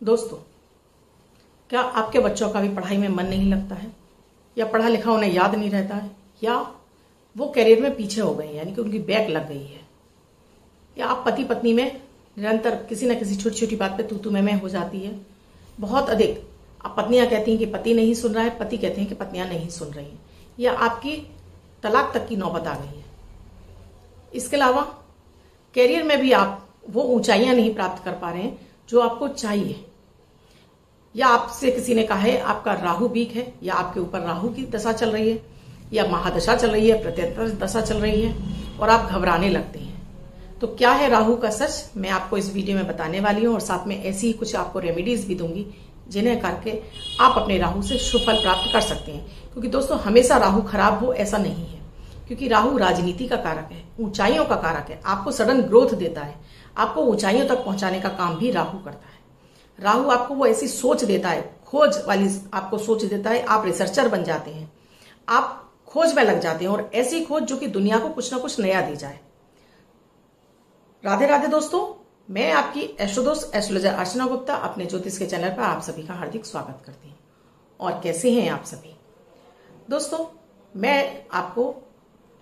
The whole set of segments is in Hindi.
दोस्तों, क्या आपके बच्चों का भी पढ़ाई में मन नहीं लगता है, या पढ़ा लिखा उन्हें याद नहीं रहता है, या वो करियर में पीछे हो गए हैं, यानी कि उनकी बैक लग गई है, या आप पति पत्नी में निरंतर किसी न किसी छोटी छोटी बात पे तू मैं हो जाती है बहुत अधिक। अब पत्नियां कहती हैं कि पति नहीं सुन रहा है, पति कहते हैं कि पत्नियां नहीं सुन रही हैं, या आपकी तलाक तक की नौबत आ गई है। इसके अलावा करियर में भी आप वो ऊंचाइयां नहीं प्राप्त कर पा रहे हैं जो आपको चाहिए, या आपसे किसी ने कहा है आपका राहु वीक है, या आपके ऊपर राहु की दशा चल रही है, या महादशा चल रही है, प्रत्यंतर दशा चल रही है, और आप घबराने लगते हैं। तो क्या है राहु का सच, मैं आपको इस वीडियो में बताने वाली हूं, और साथ में ऐसी ही कुछ आपको रेमेडीज भी दूंगी जिन्हें करके आप अपने राहु से शुभ फल प्राप्त कर सकते हैं। क्योंकि दोस्तों, हमेशा राहु खराब हो ऐसा नहीं है, क्योंकि राहु राजनीति का कारक है, ऊंचाइयों का कारक है, आपको सडन ग्रोथ देता है, आपको ऊंचाइयों तक पहुंचाने का काम भी राहु करता है। राहु आपको वो ऐसी सोच देता है, खोज वाली आपको सोच देता है, आप रिसर्चर बन जाते हैं, आप खोज में लग जाते हैं, और ऐसी खोज जो कि दुनिया को कुछ ना कुछ नया दे जाए। राधे राधे दोस्तों, मैं आपकी एस्ट्रोदोस्त एस्ट्रोलॉजर अर्चना गुप्ता अपने ज्योतिष के चैनल पर आप सभी का हार्दिक स्वागत करती हूँ। और कैसे हैं आप सभी दोस्तों? मैं आपको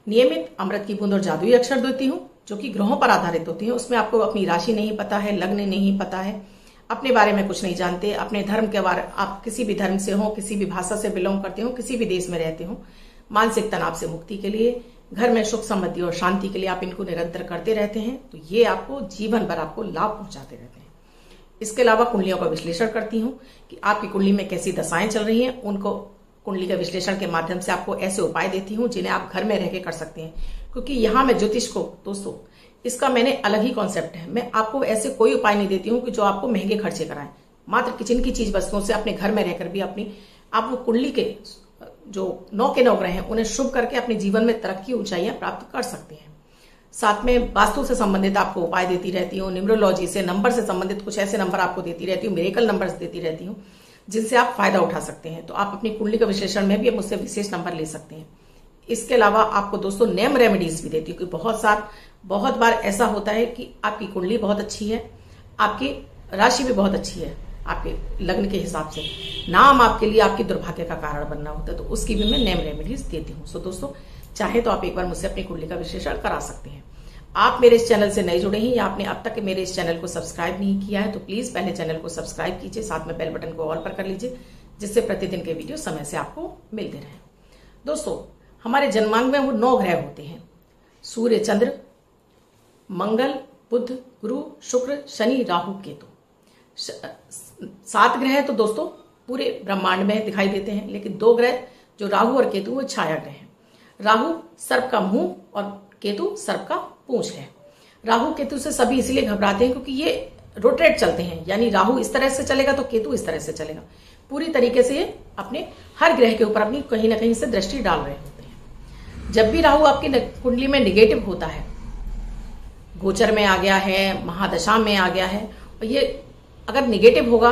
नियमित अमृत की बूंद और जादुई अक्षर देती हूँ जो कि ग्रहों पर आधारित होती है। उसमें आपको अपनी राशि नहीं पता है, लग्न नहीं पता है, अपने बारे में कुछ नहीं जानते, अपने धर्म के बारे, आप किसी भी धर्म से हो, किसी भी भाषा से बिलोंग करते हो, किसी भी देश में रहते हो, मानसिक तनाव से मुक्ति के लिए, घर में सुख समृद्धि और शांति के लिए आप इनको निरंतर करते रहते हैं, तो ये आपको जीवन भर आपको लाभ पहुंचाते रहते हैं। इसके अलावा कुंडलियों का विश्लेषण करती हूँ कि आपकी कुंडली में कैसी दशाएं चल रही हैं, उनको कुंडली के विश्लेषण के माध्यम से आपको ऐसे उपाय देती हूँ जिन्हें आप घर में रह के कर सकते हैं। क्योंकि यहाँ मैं ज्योतिष को दोस्तों, इसका मैंने अलग ही कॉन्सेप्ट है। मैं आपको ऐसे कोई उपाय नहीं देती हूँ कि जो आपको महंगे खर्चे कराएं। मात्र किचन की चीज वस्तुओं से अपने घर में रहकर भी अपनी आप वो कुंडली के जो 9 के 9 ग्रह हैं उन्हें शुभ करके अपने जीवन में तरक्की ऊंचाइयां प्राप्त कर सकते हैं। साथ में वास्तु से संबंधित आपको उपाय देती रहती हूँ, न्यूमरोलॉजी से, नंबर से संबंधित कुछ ऐसे नंबर आपको देती रहती हूँ, मिरेकल नंबर्स देती रहती हूँ जिनसे आप फायदा उठा सकते हैं। तो आप अपनी कुंडली का विश्लेषण में भी मुझसे विशेष नंबर ले सकते हैं। इसके अलावा आपको दोस्तों नेम रेमेडीज भी देती हूँ कि बहुत बार ऐसा होता है कि आपकी कुंडली बहुत अच्छी है, आपकी राशि भी बहुत अच्छी है, आपके लग्न के हिसाब से नाम आपके लिए आपकी दुर्भाग्य का कारण बनना होता है, तो उसकी भी मैं नेम रेमेडीज देती हूँ। सो दोस्तों, चाहे तो आप एक बार मुझसे अपनी कुंडली का विश्लेषण करा सकते हैं। आप मेरे इस चैनल से नए जुड़े हैं या आपने अब तक मेरे इस चैनल को सब्सक्राइब नहीं किया है, तो प्लीज पहले चैनल को सब्सक्राइब कीजिए, साथ में बेल बटन को ऑल पर कर लीजिए, जिससे प्रतिदिन के वीडियो समय से आपको मिलते रहे। दोस्तों, हमारे जन्मांग में वो 9 ग्रह होते हैं, सूर्य, चंद्र, मंगल, बुध, गुरु, शुक्र, शनि, राहु, केतु। 7 ग्रह तो दोस्तों पूरे ब्रह्मांड में दिखाई देते हैं, लेकिन 2 ग्रह जो राहु और केतु वो छाया ग्रह हैं। राहु सर्प का मुंह और केतु सर्प का पूंछ है। राहु केतु से सभी इसलिए घबराते हैं क्योंकि ये रोटेट चलते हैं, यानी राहु इस तरह से चलेगा तो केतु इस तरह से चलेगा। पूरी तरीके से ये अपने हर ग्रह के ऊपर अपनी कहीं ना कहीं से दृष्टि डाल रहे होते हैं। जब भी राहु आपकी कुंडली में निगेटिव होता है, गोचर में आ गया है, महादशा में आ गया है, और ये अगर निगेटिव होगा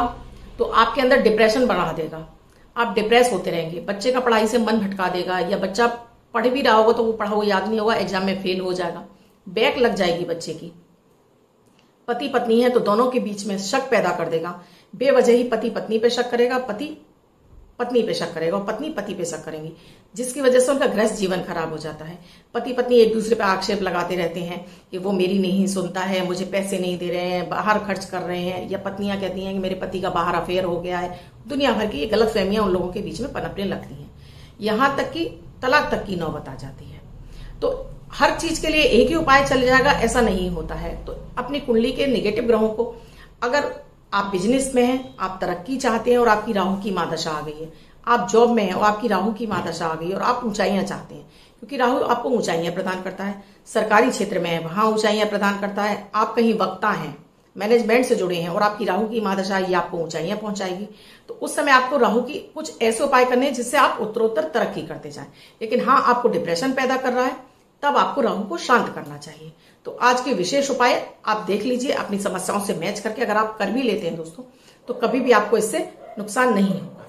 तो आपके अंदर डिप्रेशन बढ़ा देगा, आप डिप्रेस होते रहेंगे, बच्चे का पढ़ाई से मन भटका देगा, या बच्चा पढ़ भी रहा होगा तो वो पढ़ा हुआ याद नहीं होगा, एग्जाम में फेल हो जाएगा, बैक लग जाएगी बच्चे की। पति पत्नी है तो दोनों के बीच में शक पैदा कर देगा, बेवजह ही पति पत्नी पे शक करेगा, पति पत्नी पे शक करेगा, और पत्नी पति पे शक करेंगी, जिसकी वजह से उनका गृहस्थ जीवन खराब हो जाता है। पति पत्नी एक दूसरे पे आक्षेप लगाते रहते हैं कि वो मेरी नहीं सुनता है, मुझे पैसे नहीं दे रहे हैं, बाहर खर्च कर रहे हैं, या पत्नियां कहती हैं कि मेरे पति का बाहर अफेयर हो गया है। दुनिया भर की ये गलत फहमियां उन लोगों के बीच में पनपने लगती हैं, यहां तक कि तलाक तक की नौबत आ जाती है। तो हर चीज के लिए एक ही उपाय चल जाएगा ऐसा नहीं होता है। तो अपनी कुंडली के नेगेटिव ग्रहों को, अगर आप बिजनेस में हैं, आप तरक्की चाहते हैं और आपकी राहु की महादशा आ गई है, आप जॉब में हैं और आपकी राहु की महादशा आ गई और आप ऊंचाइयां चाहते हैं, क्योंकि राहु आपको ऊंचाइयां प्रदान करता है, सरकारी क्षेत्र में है वहां ऊंचाइयां प्रदान करता है, आप कहीं वक्ता हैं, मैनेजमेंट से जुड़े हैं और आपकी राहु की महादशा ये आपको ऊंचाइयां पहुंचाएगी, तो उस समय आपको राहु की कुछ ऐसे उपाय करने हैं जिससे आप उत्तरोत्तर तरक्की करते जाएं। लेकिन हाँ, आपको डिप्रेशन पैदा कर रहा है, तब आपको राहु को शांत करना चाहिए। तो आज के विशेष उपाय आप देख लीजिए, अपनी समस्याओं से मैच करके अगर आप कर भी लेते हैं दोस्तों, तो कभी भी आपको इससे नुकसान नहीं होगा।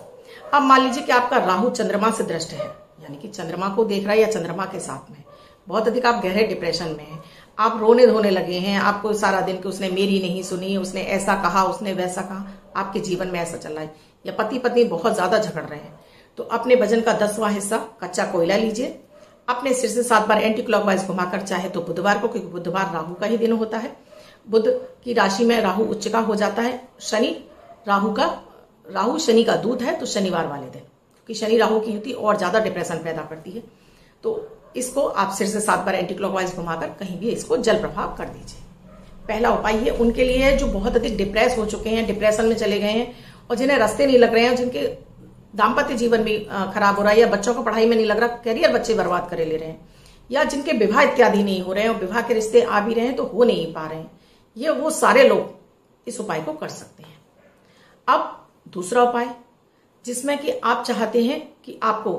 अब मान लीजिए कि आपका राहु चंद्रमा से दृष्ट है, यानी कि चंद्रमा को देख रहा है या चंद्रमा के साथ में, बहुत अधिक आप गहरे डिप्रेशन में हैं, आप रोने धोने लगे हैं, आपको सारा दिन कि उसने मेरी नहीं सुनी, उसने ऐसा कहा, उसने वैसा कहा, आपके जीवन में ऐसा चल रहा है, या पति पत्नी बहुत ज्यादा झगड़ रहे हैं, तो अपने वजन का 10वां हिस्सा कच्चा कोयला लीजिए, अपने सिर से 7 बार एंटी क्लॉकवाइज घुमाकर, चाहे तो बुधवार को, क्योंकि बुधवार राहु का ही दिन होता है, बुध की राशि में राहु उच्च का हो जाता है, राहु शनि का दूत है, तो शनिवार वाले दिन, क्योंकि शनि राहु की युति और ज्यादा डिप्रेशन पैदा करती है, तो इसको आप सिर से 7 बार एंटी क्लॉकवाइज घुमाकर कहीं भी इसको जल प्रभाव कर दीजिए। पहला उपाय ये उनके लिए है जो बहुत अधिक डिप्रेस हो चुके हैं, डिप्रेशन में चले गए हैं, और जिन्हें रास्ते नहीं लग रहे हैं, जिनके दाम्पत्य जीवन भी खराब हो रहा है, या बच्चों को पढ़ाई में नहीं लग रहा, करियर बच्चे बर्बाद करे ले रहे हैं, या जिनके विवाह इत्यादि नहीं हो रहे हैं और विवाह के रिश्ते आ भी रहे हैं तो हो नहीं पा रहे हैं, ये वो सारे लोग इस उपाय को कर सकते हैं। अब दूसरा उपाय, जिसमें कि आप चाहते हैं कि आपको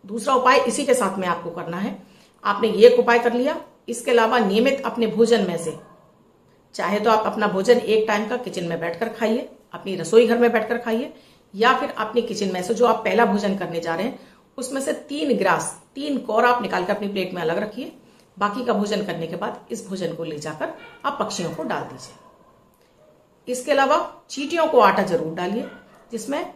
दूसरा उपाय इसी के साथ में आपको करना है। आपने ये उपाय कर लिया, इसके अलावा नियमित अपने भोजन में से, चाहे तो आप अपना भोजन एक टाइम का किचन में बैठकर खाइए, अपनी रसोई घर में बैठकर खाइए, या फिर अपनी किचन में से जो आप पहला भोजन करने जा रहे हैं उसमें से 3 कौर आप निकालकर अपनी प्लेट में अलग रखिए। बाकी का भोजन करने के बाद इस भोजन को ले जाकर आप पक्षियों को डाल दीजिए। इसके अलावा चींटियों को आटा जरूर डालिए, जिसमें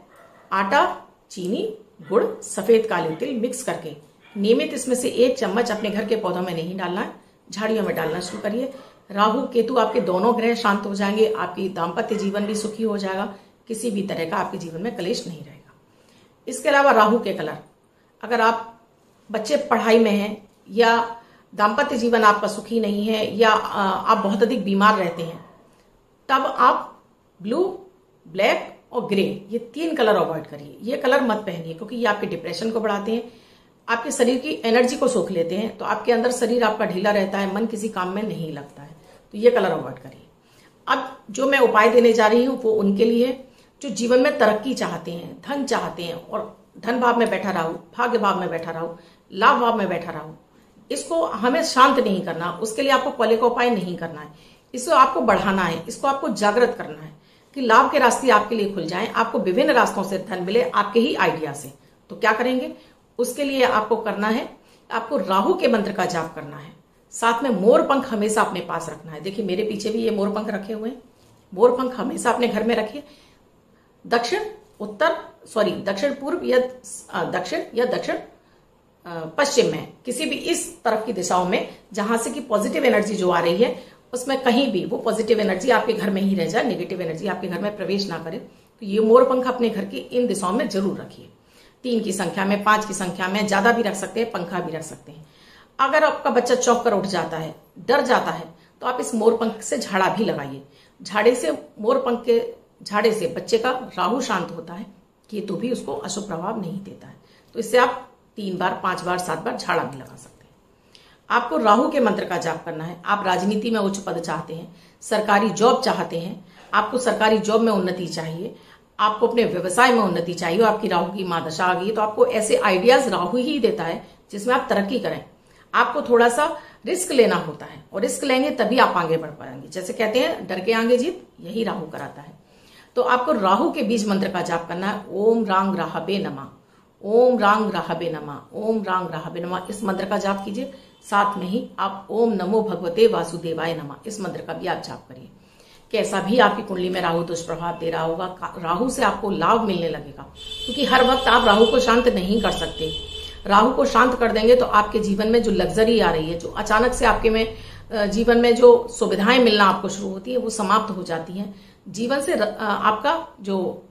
आटा, चीनी, गुड़, सफेद काले तिल मिक्स करके नियमित इसमें से 1 चम्मच अपने घर के पौधों में नहीं डालना है, झाड़ियों में डालना शुरू करिए। राहु केतु आपके दोनों ग्रह शांत हो जाएंगे, आपकी दाम्पत्य जीवन भी सुखी हो जाएगा, किसी भी तरह का आपके जीवन में कलेश नहीं रहेगा। इसके अलावा राहु के कलर, अगर आप बच्चे पढ़ाई में हैं, या दाम्पत्य जीवन आपका सुखी नहीं है, या आप बहुत अधिक बीमार रहते हैं, तब आप ब्लू, ब्लैक और ग्रे, ये 3 कलर अवॉइड करिए। ये कलर मत पहनिए, क्योंकि ये आपके डिप्रेशन को बढ़ाते हैं, आपके शरीर की एनर्जी को सोख लेते हैं, तो आपके अंदर शरीर आपका ढीला रहता है, मन किसी काम में नहीं लगता है, तो ये कलर अवॉइड करिए। अब जो मैं उपाय देने जा रही हूं वो उनके लिए जो जीवन में तरक्की चाहते हैं, धन चाहते हैं, और धन भाव में बैठा राहु, भाग्य भाव में बैठा राहु, लाभ भाव में बैठा राहु, इसको हमें शांत नहीं करना, उसके लिए आपको कोले का उपाय नहीं करना है, इसको आपको बढ़ाना है, इसको आपको जागृत करना है कि लाभ के रास्ते आपके लिए खुल जाएं, आपको विभिन्न रास्तों से धन मिले आपके ही आइडिया से। तो क्या करेंगे, उसके लिए आपको करना है, आपको राहु के मंत्र का जाप करना है, साथ में मोर पंख हमेशा अपने पास रखना है। देखिए मेरे पीछे भी ये मोर पंख रखे हुए हैं, मोर पंख हमेशा अपने घर में रखिए। दक्षिण पूर्व या दक्षिण पश्चिम में, किसी भी इस तरफ की दिशाओं में जहां से कि पॉजिटिव एनर्जी जो आ रही है, उसमें कहीं भी वो पॉजिटिव एनर्जी आपके घर में ही रह जाए, नेगेटिव एनर्जी आपके घर में प्रवेश ना करे। तो ये मोर पंख अपने घर की इन दिशाओं में जरूर रखिए, 3 की संख्या में, 5 की संख्या में, ज्यादा भी रख सकते हैं, पंखा भी रख सकते हैं। अगर आपका बच्चा चौंक कर उठ जाता है, डर जाता है, तो आप इस मोर पंख से झाड़ा भी लगाइए। झाड़े से, मोर पंख के झाड़े से बच्चे का राहु शांत होता है, केतु भी उसको अशुभ प्रभाव नहीं देता है। तो इससे आप 3 बार, 5 बार, 7 बार झाड़ा भी लगा सकते हैं। आपको राहु के मंत्र का जाप करना है। आप राजनीति में उच्च पद चाहते हैं, सरकारी जॉब चाहते हैं, आपको सरकारी जॉब में उन्नति चाहिए, आपको अपने व्यवसाय में उन्नति चाहिए, और आपकी राहु की महादशा आ गई, तो आपको ऐसे आइडियाज राहु ही देता है जिसमें आप तरक्की करें। आपको थोड़ा सा रिस्क लेना होता है, और रिस्क लेंगे तभी आप आगे बढ़ पाएंगे। जैसे कहते हैं डर के आगे जीत, यही राहु कराता है। तो आपको राहु के बीज मंत्र का जाप करना है। ओम रांग राहबे नमः, ओम रांग राहबे नमः, ओम रांग राहबे नमः, इस मंत्र का जाप कीजिए। साथ में ही आप ओम नमो भगवते वासुदेवाय नमः, इस मंत्र का भी आप जाप करिए। कैसा भी आपकी कुंडली में राहु दुष्प्रभाव दे रहा होगा, राहु से आपको लाभ मिलने लगेगा, क्योंकि हर वक्त आप राहु को शांत नहीं कर सकते। राहु को शांत कर देंगे तो आपके जीवन में जो लग्जरी आ रही है, जो अचानक से आपके में जीवन में जो सुविधाएं मिलना आपको शुरू होती है, वो समाप्त हो जाती हैं। जीवन से आपका जो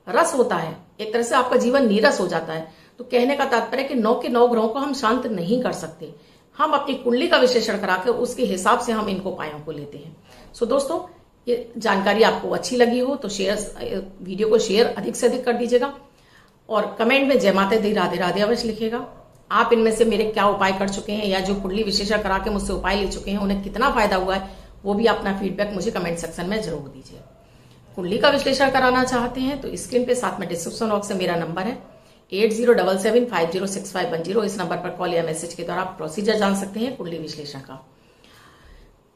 रस होता है, एक तरह से आपका जीवन नीरस हो जाता है। तो कहने का तात्पर्य कि 9 के 9 ग्रहों को हम शांत नहीं कर सकते, हम अपनी कुंडली का विश्लेषण कराकर उसके हिसाब से हम इनको उपायों को लेते हैं। सो दोस्तों, ये जानकारी आपको अच्छी लगी हो तो वीडियो को शेयर अधिक से अधिक कर दीजिएगा, और कमेंट में जय माता दी राधे राधे अवश्य लिखिएगा। आप इनमें से मेरे क्या उपाय कर चुके हैं, या जो कुंडली विश्लेषण करा के मुझसे उपाय ले चुके हैं, उन्हें कितना फायदा हुआ है, वो भी अपना फीडबैक मुझे कमेंट सेक्शन में जरूर दीजिए। कुंडली का विश्लेषण कराना चाहते हैं तो स्क्रीन पे साथ में डिस्क्रिप्शन बॉक्स से मेरा नंबर है 8077506510। इस नंबर पर कॉल या मैसेज के द्वारा आप प्रोसीजर जान सकते हैं कुंडली विश्लेषण का।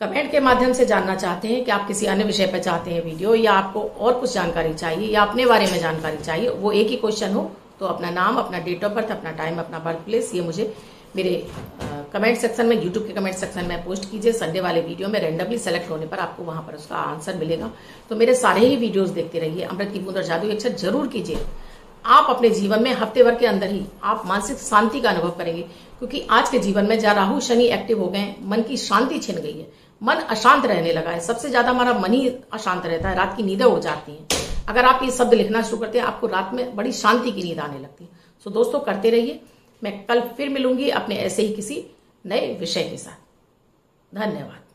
कमेंट के माध्यम से जानना चाहते हैं कि आप किसी अन्य विषय पर चाहते हैं वीडियो, या आपको और कुछ जानकारी चाहिए, या अपने बारे में जानकारी चाहिए, वो एक ही क्वेश्चन हो, तो अपना नाम, अपना डेट ऑफ बर्थ, अपना टाइम, अपना बर्थ प्लेस, ये मुझे मेरे कमेंट सेक्शन में, यूट्यूब के कमेंट सेक्शन में पोस्ट कीजिए। संडे वाले वीडियो में रैंडमली सेलेक्ट होने पर आपको वहां पर उसका आंसर मिलेगा। तो मेरे सारे ही वीडियोस देखते रहिए। अमृत की बूंद और जादू की अक्षर जरूर कीजिए। आप अपने जीवन में हफ्ते भर के अंदर ही आप मानसिक शांति का अनुभव करेंगे, क्योंकि आज के जीवन में जहाँ राहु शनि एक्टिव हो गए, मन की शांति छिन गई है, मन अशांत रहने लगा है। सबसे ज्यादा हमारा मन ही अशांत रहता है, रात की नींदें हो जाती हैं। अगर आप ये शब्द लिखना शुरू करते हैं, आपको रात में बड़ी शांति की नींद आने लगती है। सो दोस्तों, करते रहिए। मैं कल फिर मिलूंगी अपने ऐसे ही किसी नए विषय के साथ। धन्यवाद।